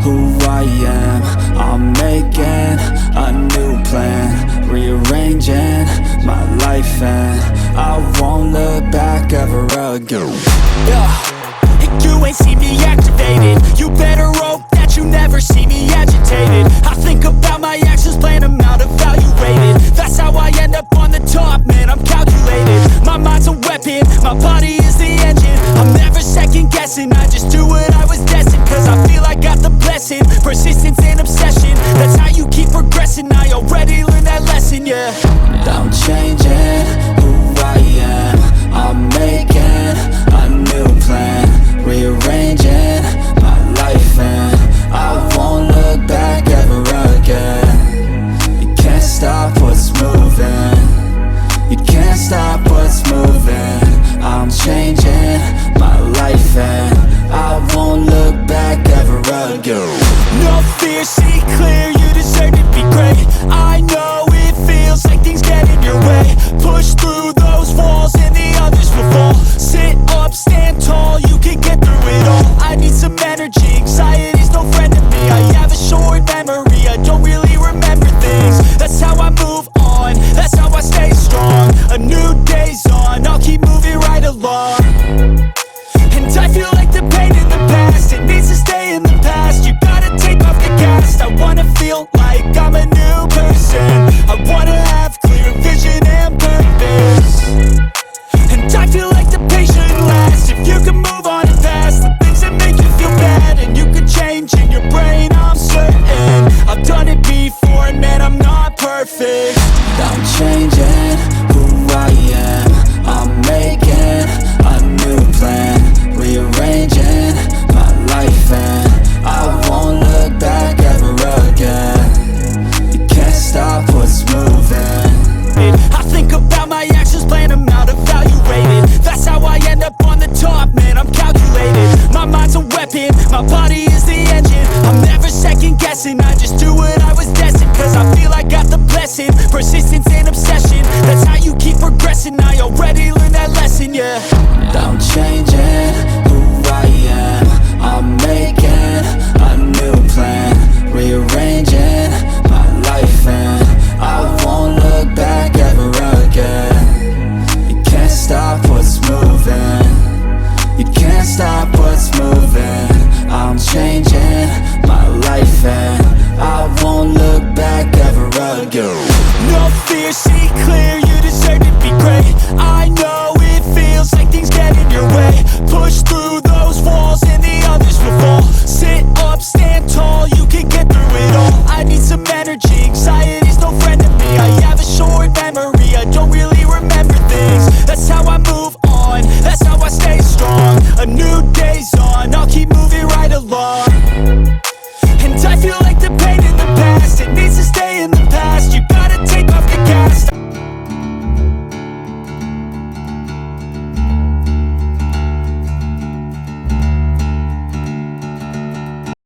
who I am. I'm making a new plan, rearranging my life, and I won't look back ever again. And you ain't see me activated. You better hope that you never see me agitated. I think about my actions, plan them out, evaluated. That's how I end up on the top, man, I'm calculated. My mind's a weapon, my body is the engine. I'm never second guessing, I just do what I was destined. Cause I feel I got the blessing, persistence and obsession. That's how you keep progressing, I already learned that lesson, yeah. I'm changing who I am. I'm making a new plan, rearranging my life, and I won't look back ever again. You can't stop what's moving, you can't stop what's moving. I'm changing my life, and I won't look back ever again. No fear, see clear, you deserve to be great. I know it feels like things get in your way. Push through those walls and the others will fall. Sit up, stand tall, you can get through it all. I need some energy, anxiety's no friend to me. I have a short memory, I don't really remember things. That's how I move on, that's how I stay strong. A new day's on, I'll keep moving right along. And I feel like the pain in the past, it needs to stay in the past. You gotta take off the cast. I wanna feel like I'm a new person. I wanna have clear vision and purpose. And I feel like the pain shouldn't last. If you can move on and past the things that make you feel bad, and you can change in your brain, I'm certain. I've done it before and man, I'm not perfect. I'm changing who I am. I'm making a new plan, rearranging my life, and I won't look back ever again. You can't stop what's moving. I think about my actions, plan them out, evaluated. That's how I end up on the top, man, I'm calculated. My mind's a weapon, my body is the engine. I'm never second guessing, I just do what I was destined. Cause I feel I got the blessing, persistence and obsession. That's how you keep progressing, I already learned that lesson, yeah. I'm changing who I am. I'm making a new plan, rearranging my life, and I won't look back ever again. You can't stop what's moving, you can't stop what's moving. I'm changing my life, and I won't look back ever again. No fear, see clear, you deserve to be great. I know it feels like things get in your way. Push